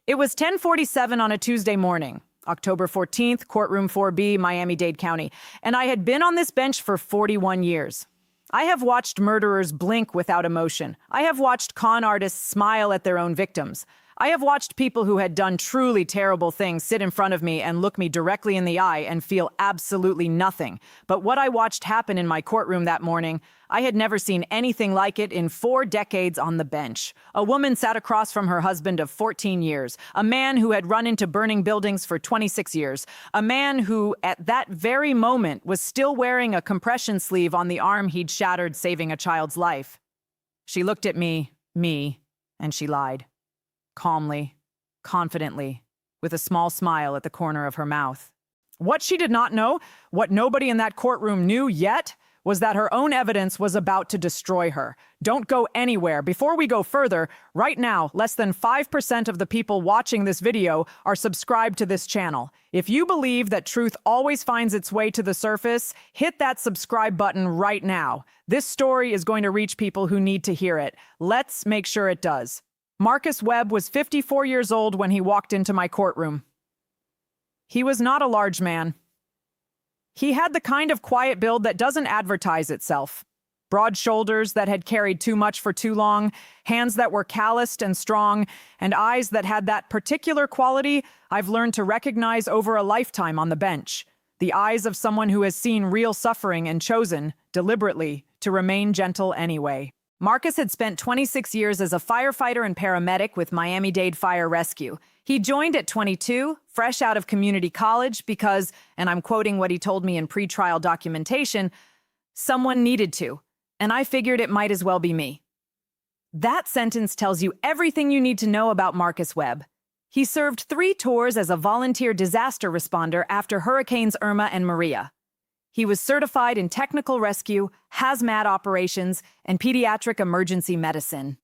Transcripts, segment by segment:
It was 10:47 on a Tuesday morning, October 14th, courtroom 4B, Miami-Dade County, and I had been on this bench for 41 years. I have watched murderers blink without emotion. I have watched con artists smile at their own victims. I have watched people who had done truly terrible things sit in front of me and look me directly in the eye and feel absolutely nothing. But what I watched happen in my courtroom that morning, I had never seen anything like it in 4 decades on the bench. A woman sat across from her husband of 14 years, a man who had run into burning buildings for 26 years, a man who, at that very moment, was still wearing a compression sleeve on the arm he'd shattered saving a child's life. She looked at me, and she lied. Calmly, confidently, with a small smile at the corner of her mouth. What she did not know, what nobody in that courtroom knew yet, was that her own evidence was about to destroy her. Don't go anywhere. Before we go further, right now, less than 5% of the people watching this video are subscribed to this channel. If you believe that truth always finds its way to the surface, hit that subscribe button right now. This story is going to reach people who need to hear it. Let's make sure it does. Marcus Webb was 54 years old when he walked into my courtroom. He was not a large man. He had the kind of quiet build that doesn't advertise itself. Broad shoulders that had carried too much for too long, hands that were calloused and strong, and eyes that had that particular quality I've learned to recognize over a lifetime on the bench. The eyes of someone who has seen real suffering and chosen, deliberately, to remain gentle anyway. Marcus had spent 26 years as a firefighter and paramedic with Miami-Dade Fire Rescue. He joined at 22, fresh out of community college because, and I'm quoting what he told me in pretrial documentation, someone needed to, and I figured it might as well be me. That sentence tells you everything you need to know about Marcus Webb. He served 3 tours as a volunteer disaster responder after Hurricanes Irma and Maria. He was certified in technical rescue, hazmat operations, and pediatric emergency medicine.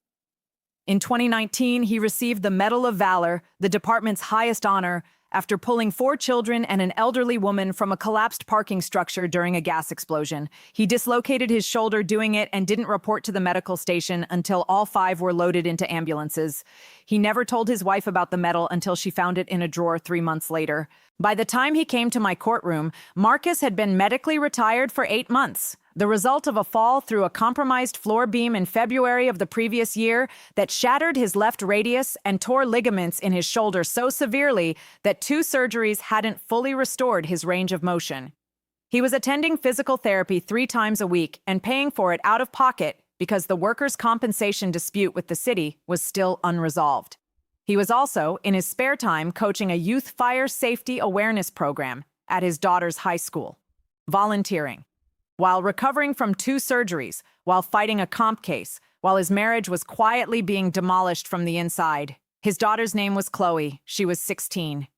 In 2019, he received the Medal of Valor, the department's highest honor, after pulling 4 children and an elderly woman from a collapsed parking structure during a gas explosion. He dislocated his shoulder doing it and didn't report to the medical station until all 5 were loaded into ambulances. He never told his wife about the medal until she found it in a drawer 3 months later. By the time he came to my courtroom, Marcus had been medically retired for 8 months, the result of a fall through a compromised floor beam in February of the previous year that shattered his left radius and tore ligaments in his shoulder so severely that 2 surgeries hadn't fully restored his range of motion. He was attending physical therapy 3 times a week and paying for it out of pocket because the workers' compensation dispute with the city was still unresolved. He was also, in his spare time, coaching a youth fire safety awareness program at his daughter's high school, volunteering, while recovering from 2 surgeries, while fighting a comp case, while his marriage was quietly being demolished from the inside. His daughter's name was Chloe. She was 16.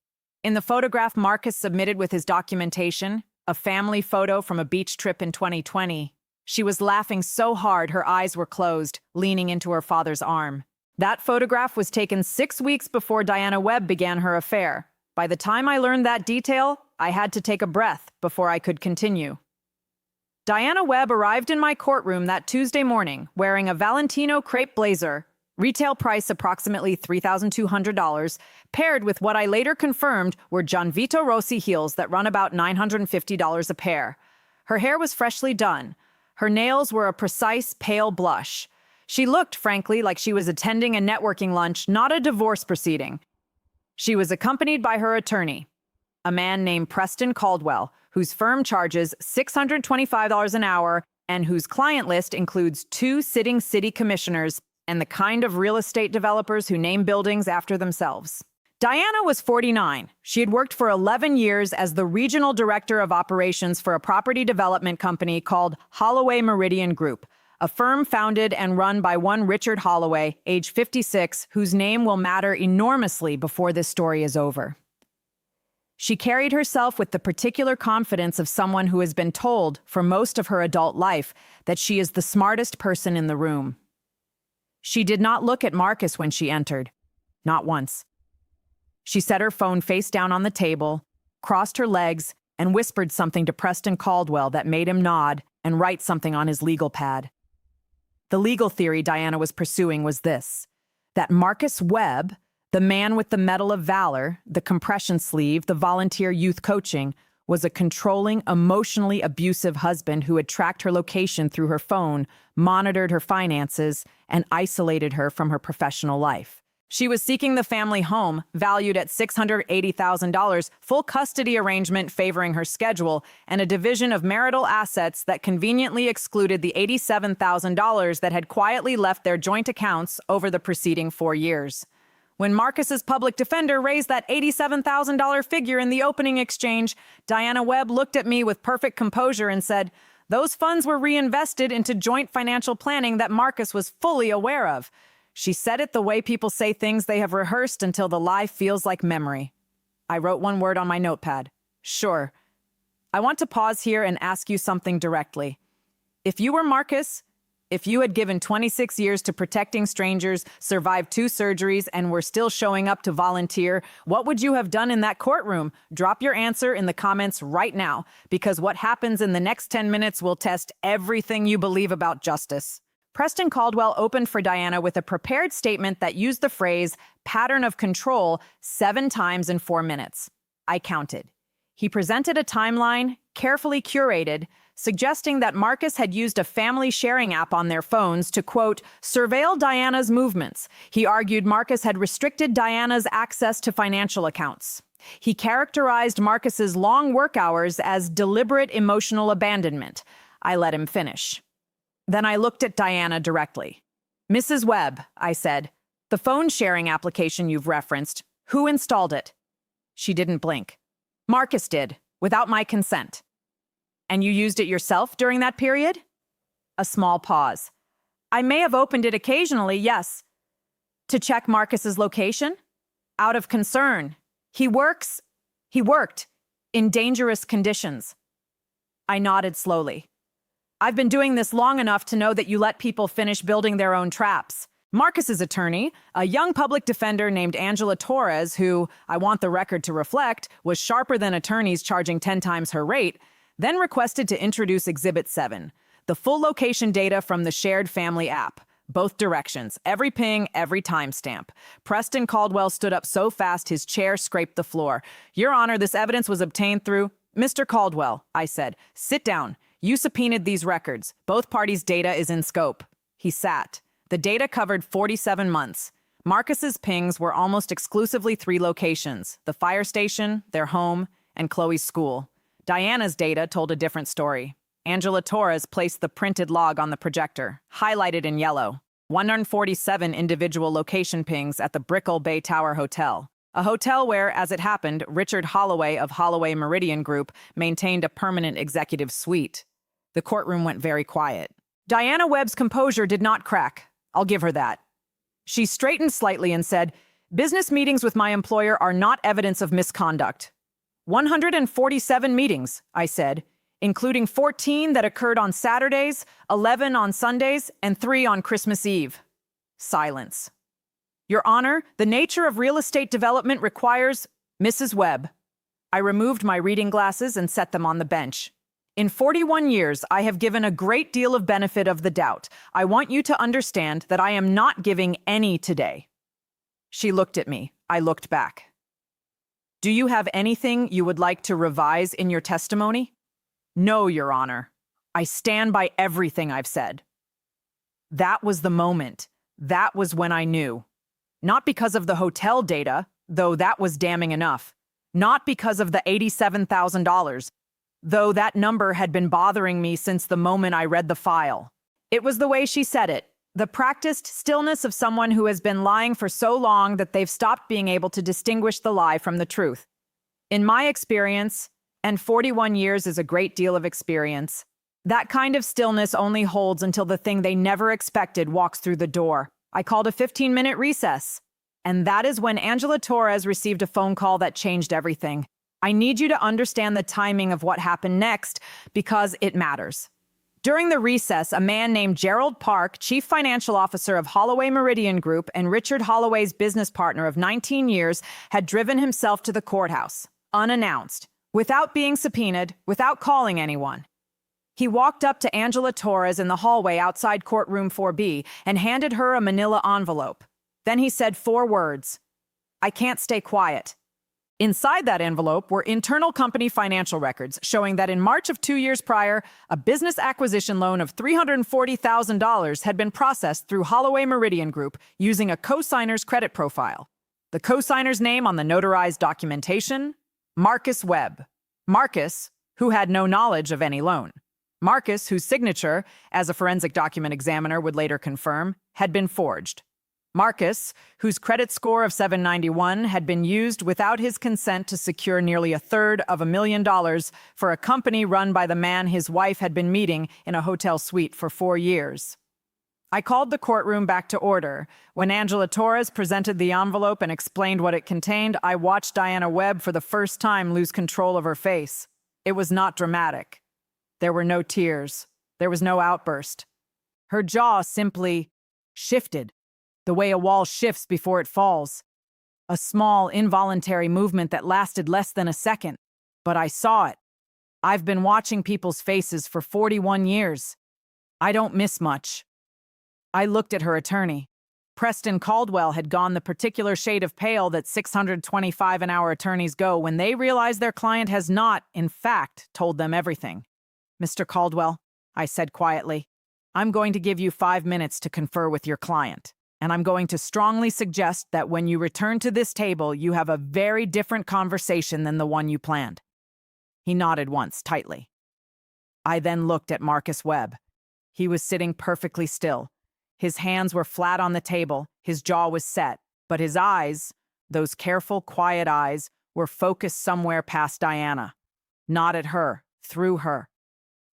In the photograph Marcus submitted with his documentation, a family photo from a beach trip in 2020, she was laughing so hard her eyes were closed, leaning into her father's arm. That photograph was taken 6 weeks before Diana Webb began her affair. By the time I learned that detail, I had to take a breath before I could continue. Diana Webb arrived in my courtroom that Tuesday morning wearing a Valentino crepe blazer, retail price approximately $3,200, paired with what I later confirmed were John Vito Rossi heels that run about $950 a pair. Her hair was freshly done. Her nails were a precise pale blush. She looked, frankly, like she was attending a networking lunch, not a divorce proceeding. She was accompanied by her attorney, a man named Preston Caldwell, whose firm charges $625 an hour and whose client list includes 2 sitting city commissioners and the kind of real estate developers who name buildings after themselves. Diana was 49. She had worked for 11 years as the regional director of operations for a property development company called Holloway Meridian Group, a firm founded and run by one Richard Holloway, age 56, whose name will matter enormously before this story is over. She carried herself with the particular confidence of someone who has been told for most of her adult life that she is the smartest person in the room. She did not look at Marcus when she entered, not once. She set her phone face down on the table, crossed her legs, and whispered something to Preston Caldwell that made him nod and write something on his legal pad. The legal theory Diana was pursuing was this: that Marcus Webb, The man with the Medal of Valor, the compression sleeve, the volunteer youth coaching, was a controlling, emotionally abusive husband who had tracked her location through her phone, monitored her finances, and isolated her from her professional life. She was seeking the family home, valued at $680,000, full custody arrangement favoring her schedule, and a division of marital assets that conveniently excluded the $87,000 that had quietly left their joint accounts over the preceding 4 years. When Marcus's public defender raised that $87,000 figure in the opening exchange, Diana Webb looked at me with perfect composure and said, "Those funds were reinvested into joint financial planning that Marcus was fully aware of." She said it the way people say things they have rehearsed until the lie feels like memory. I wrote one word on my notepad. Sure. I want to pause here and ask you something directly. If you were Marcus, if you had given 26 years to protecting strangers, survived 2 surgeries, and were still showing up to volunteer, what would you have done in that courtroom? Drop your answer in the comments right now, because what happens in the next 10 minutes will test everything you believe about justice. Preston Caldwell opened for Diana with a prepared statement that used the phrase pattern of control 7 times in 4 minutes. I counted. He presented a timeline, carefully curated, suggesting that Marcus had used a family sharing app on their phones to, quote, surveil Diana's movements. He argued Marcus had restricted Diana's access to financial accounts. He characterized Marcus's long work hours as deliberate emotional abandonment. I let him finish. Then I looked at Diana directly. "Mrs. Webb," I said, "the phone sharing application you've referenced, who installed it?" She didn't blink. "Marcus did, without my consent." "And you used it yourself during that period?" A small pause. "I may have opened it occasionally, yes." "To check Marcus's location?" "Out of concern. He worked in dangerous conditions." I nodded slowly. "I've been doing this long enough to know that you let people finish building their own traps." Marcus's attorney, a young public defender named Angela Torres, who, I want the record to reflect, was sharper than attorneys charging 10 times her rate, then requested to introduce Exhibit 7, the full location data from the shared family app. Both directions, every ping, every timestamp. Preston Caldwell stood up so fast his chair scraped the floor. "Your Honor, this evidence was obtained through—" "Mr. Caldwell," I said, "sit down. You subpoenaed these records. Both parties' data is in scope." He sat. The data covered 47 months. Marcus's pings were almost exclusively 3 locations: the fire station, their home, and Chloe's school. Diana's data told a different story. Angela Torres placed the printed log on the projector, highlighted in yellow. 147 individual location pings at the Brickell Bay Tower Hotel. A hotel where, as it happened, Richard Holloway of Holloway Meridian Group maintained a permanent executive suite. The courtroom went very quiet. Diana Webb's composure did not crack. I'll give her that. She straightened slightly and said, "Business meetings with my employer are not evidence of misconduct." 147 meetings, I said, including 14 that occurred on Saturdays, 11 on Sundays, and 3 on Christmas Eve. Silence. "Your Honor, the nature of real estate development requires—" "Mrs. Webb." I removed my reading glasses and set them on the bench. "In 41 years, I have given a great deal of benefit of the doubt. I want you to understand that I am not giving any today." She looked at me. I looked back. "Do you have anything you would like to revise in your testimony?" "No, Your Honor. I stand by everything I've said." That was the moment. That was when I knew. Not because of the hotel data, though that was damning enough. Not because of the $87,000, though that number had been bothering me since the moment I read the file. It was the way she said it, the practiced stillness of someone who has been lying for so long that they've stopped being able to distinguish the lie from the truth. In my experience, and 41 years is a great deal of experience, that kind of stillness only holds until the thing they never expected walks through the door. I called a 15-minute recess. And that is when Angela Torres received a phone call that changed everything. I need you to understand the timing of what happened next because it matters. During the recess, a man named Gerald Park, Chief Financial Officer of Holloway Meridian Group and Richard Holloway's business partner of 19 years, had driven himself to the courthouse, unannounced, without being subpoenaed, without calling anyone. He walked up to Angela Torres in the hallway outside courtroom 4B and handed her a manila envelope. Then he said 4 words. I can't stay quiet. Inside that envelope were internal company financial records showing that in March of 2 years prior, a business acquisition loan of $340,000 had been processed through Holloway Meridian Group using a co-signer's credit profile. The co-signer's name on the notarized documentation? Marcus Webb. Marcus, who had no knowledge of any loan. Marcus, whose signature, as a forensic document examiner would later confirm, had been forged. Marcus, whose credit score of 791 had been used without his consent to secure nearly $350,000 for a company run by the man his wife had been meeting in a hotel suite for 4 years. I called the courtroom back to order. When Angela Torres presented the envelope and explained what it contained, I watched Diana Webb for the first time lose control of her face. It was not dramatic. There were no tears. There was no outburst. Her jaw simply shifted, the way a wall shifts before it falls. A small, involuntary movement that lasted less than a second. But I saw it. I've been watching people's faces for 41 years. I don't miss much. I looked at her attorney. Preston Caldwell had gone the particular shade of pale that 625 an hour attorneys go when they realize their client has not, in fact, told them everything. Mr. Caldwell, I said quietly, I'm going to give you 5 minutes to confer with your client. And I'm going to strongly suggest that when you return to this table, you have a very different conversation than the one you planned. He nodded once, tightly. I then looked at Marcus Webb. He was sitting perfectly still. His hands were flat on the table, his jaw was set, but his eyes, those careful, quiet eyes, were focused somewhere past Diana. Not at her, through her.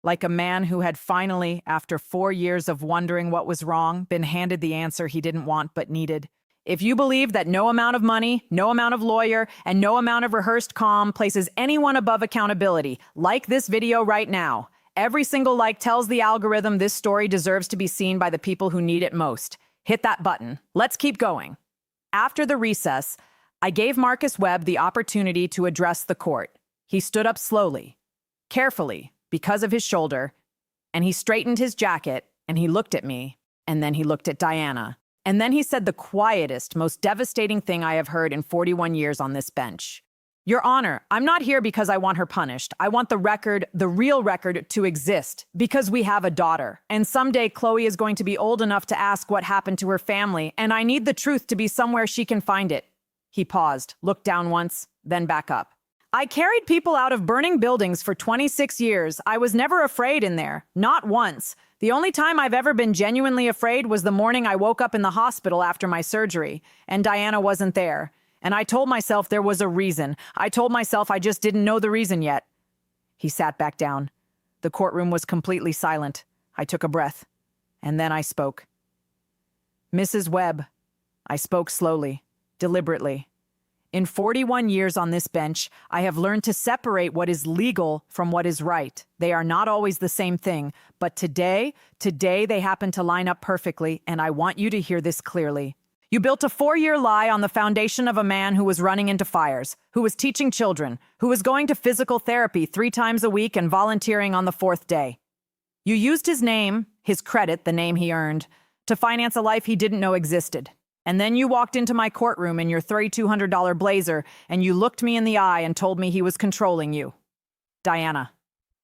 Like a man who had finally, after 4 years of wondering what was wrong, been handed the answer he didn't want but needed. If you believe that no amount of money, no amount of lawyer, and no amount of rehearsed calm places anyone above accountability, like this video right now, every single like tells the algorithm this story deserves to be seen by the people who need it most. Hit that button. Let's keep going. After the recess, I gave Marcus Webb the opportunity to address the court. He stood up slowly, carefully, because of his shoulder, and he straightened his jacket, and he looked at me, and then he looked at Diana. And then he said the quietest, most devastating thing I have heard in 41 years on this bench. Your Honor, I'm not here because I want her punished. I want the record, the real record, to exist, because we have a daughter. And someday Chloe is going to be old enough to ask what happened to her family, and I need the truth to be somewhere she can find it. He paused, looked down once, then back up. I carried people out of burning buildings for 26 years. I was never afraid in there. Not once. The only time I've ever been genuinely afraid was the morning I woke up in the hospital after my surgery, and Diana wasn't there. And I told myself there was a reason. I told myself I just didn't know the reason yet. He sat back down. The courtroom was completely silent. I took a breath. And then I spoke. Mrs. Webb. I spoke slowly, deliberately. In 41 years on this bench, I have learned to separate what is legal from what is right. They are not always the same thing, but today they happen to line up perfectly, and I want you to hear this clearly. You built a 4-year lie on the foundation of a man who was running into fires, who was teaching children, who was going to physical therapy 3 times a week and volunteering on the 4th day. You used his name, his credit, the name he earned, to finance a life he didn't know existed. And then you walked into my courtroom in your $3,200 blazer, and you looked me in the eye and told me he was controlling you. Diana,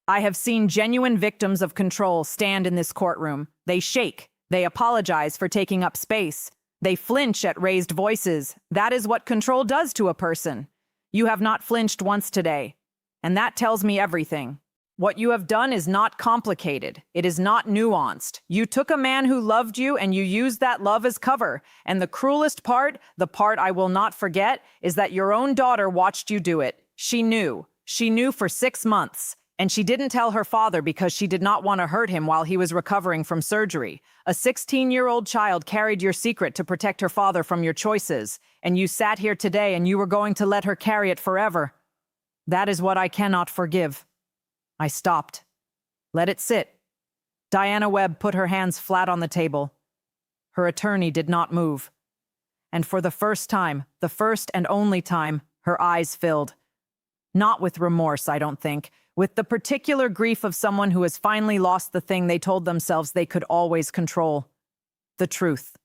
I have seen genuine victims of control stand in this courtroom. They shake. They apologize for taking up space. They flinch at raised voices. That is what control does to a person. You have not flinched once today, and that tells me everything. What you have done is not complicated. It is not nuanced. You took a man who loved you and you used that love as cover. And the cruelest part, the part I will not forget, is that your own daughter watched you do it. She knew. She knew for 6 months. And she didn't tell her father because she did not want to hurt him while he was recovering from surgery. A 16-year-old child carried your secret to protect her father from your choices. And you sat here today and you were going to let her carry it forever. That is what I cannot forgive. I stopped. Let it sit. Diana Webb put her hands flat on the table. Her attorney did not move. And for the first time, the first and only time, her eyes filled. Not with remorse, I don't think, with the particular grief of someone who has finally lost the thing they told themselves they could always control. The truth.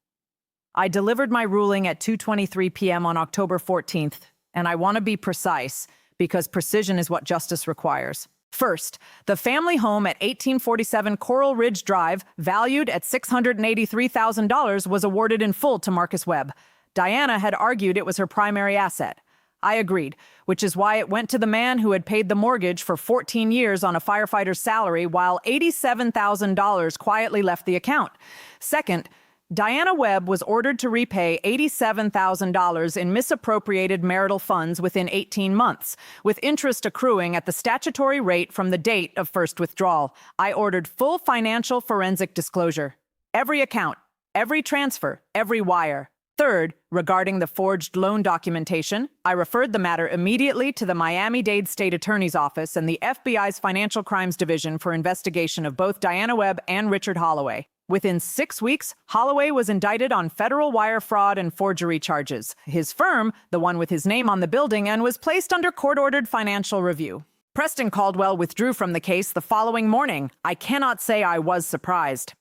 I delivered my ruling at 2:23 p.m. on October 14th, and I want to be precise because precision is what justice requires. First, the family home at 1847 Coral Ridge Drive, valued at $683,000, was awarded in full to Marcus Webb. Diana had argued it was her primary asset. I agreed, which is why it went to the man who had paid the mortgage for 14 years on a firefighter's salary while $87,000 quietly left the account. Second, Diana Webb was ordered to repay $87,000 in misappropriated marital funds within 18 months, with interest accruing at the statutory rate from the date of first withdrawal. I ordered full financial forensic disclosure. Every account, every transfer, every wire. Third, regarding the forged loan documentation, I referred the matter immediately to the Miami-Dade State Attorney's Office and the FBI's Financial Crimes Division for investigation of both Diana Webb and Richard Holloway. Within 6 weeks, Holloway was indicted on federal wire fraud and forgery charges. His firm, the one with his name on the building, and was placed under court-ordered financial review. Preston Caldwell withdrew from the case the following morning. I cannot say I was surprised.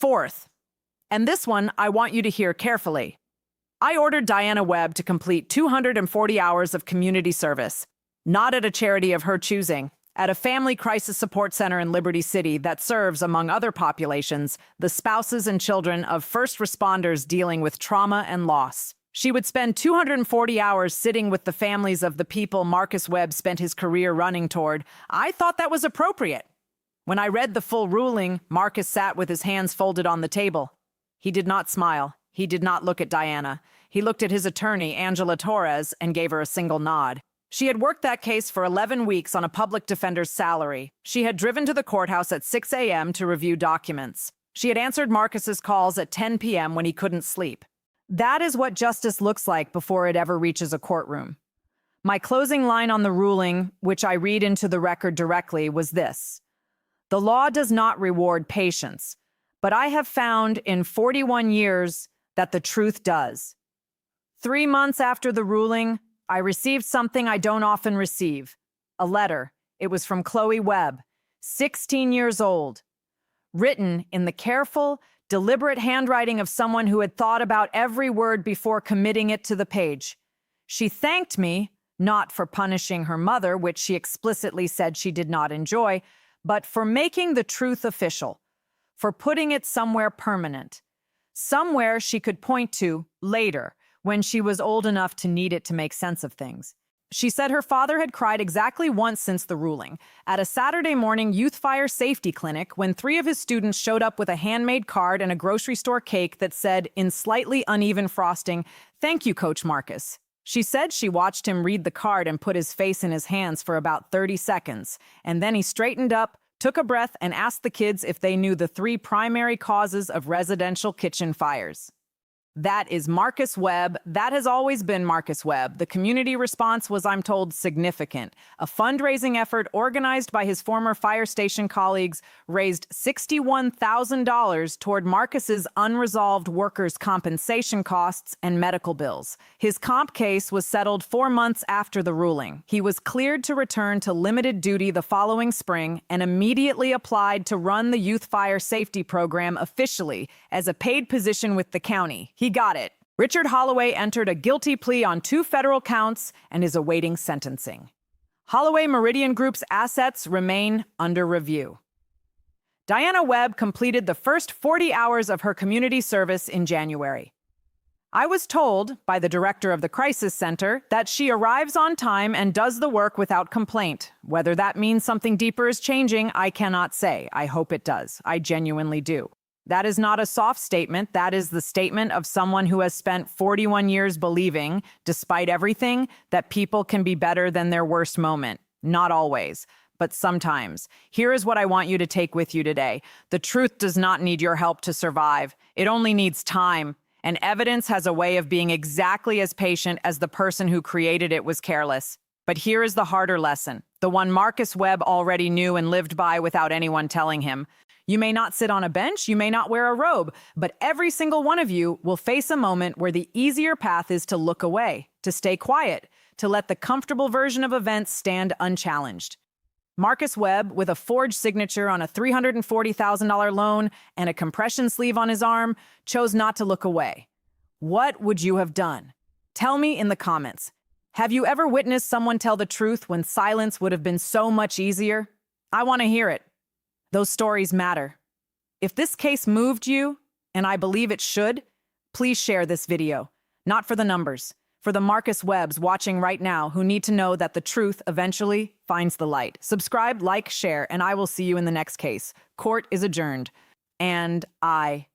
Fourth, and this one I want you to hear carefully. I ordered Diana Webb to complete 240 hours of community service, not at a charity of her choosing, at a family crisis support center in Liberty City that serves, among other populations, the spouses and children of first responders dealing with trauma and loss. She would spend 240 hours sitting with the families of the people Marcus Webb spent his career running toward. I thought that was appropriate. When I read the full ruling, Marcus sat with his hands folded on the table. He did not smile. He did not look at Diana. He looked at his attorney, Angela Torres, and gave her a single nod. She had worked that case for 11 weeks on a public defender's salary. She had driven to the courthouse at 6 a.m. to review documents. She had answered Marcus's calls at 10 p.m. when he couldn't sleep. That is what justice looks like before it ever reaches a courtroom. My closing line on the ruling, which I read into the record directly, was this: "The law does not reward patience, but I have found in 41 years that the truth does." 3 months after the ruling, I received something I don't often receive. A letter. It was from Chloe Webb, 16 years old. Written in the careful, deliberate handwriting of someone who had thought about every word before committing it to the page. She thanked me, not for punishing her mother, which she explicitly said she did not enjoy, but for making the truth official, for putting it somewhere permanent, somewhere she could point to later, when she was old enough to need it to make sense of things. She said her father had cried exactly once since the ruling, at a Saturday morning youth fire safety clinic when 3 of his students showed up with a handmade card and a grocery store cake that said, in slightly uneven frosting, "Thank you, Coach Marcus." She said she watched him read the card and put his face in his hands for about 30 seconds, and then he straightened up, took a breath, and asked the kids if they knew the 3 primary causes of residential kitchen fires. That is Marcus Webb. That has always been Marcus Webb. The community response was, I'm told, significant. A fundraising effort organized by his former fire station colleagues raised $61,000 toward Marcus's unresolved workers' compensation costs and medical bills. His comp case was settled 4 months after the ruling. He was cleared to return to limited duty the following spring and immediately applied to run the youth fire safety program officially as a paid position with the county. He got it. Richard Holloway entered a guilty plea on 2 federal counts and is awaiting sentencing. Holloway Meridian Group's assets remain under review. Diana Webb completed the first 40 hours of her community service in January. I was told by the director of the crisis center that she arrives on time and does the work without complaint. Whether that means something deeper is changing, I cannot say. I hope it does. I genuinely do. That is not a soft statement. That is the statement of someone who has spent 41 years believing, despite everything, that people can be better than their worst moment. Not always, but sometimes. Here is what I want you to take with you today. The truth does not need your help to survive. It only needs time. And evidence has a way of being exactly as patient as the person who created it was careless. But here is the harder lesson, the one Marcus Webb already knew and lived by without anyone telling him. You may not sit on a bench, you may not wear a robe, but every single one of you will face a moment where the easier path is to look away, to stay quiet, to let the comfortable version of events stand unchallenged. Marcus Webb, with a forged signature on a $340,000 loan and a compression sleeve on his arm, chose not to look away. What would you have done? Tell me in the comments. Have you ever witnessed someone tell the truth when silence would have been so much easier? I want to hear it. Those stories matter. If this case moved you, and I believe it should, please share this video. Not for the numbers, for the Marcus Webbs watching right now who need to know that the truth eventually finds the light. Subscribe, like, share, and I will see you in the next case. Court is adjourned. And I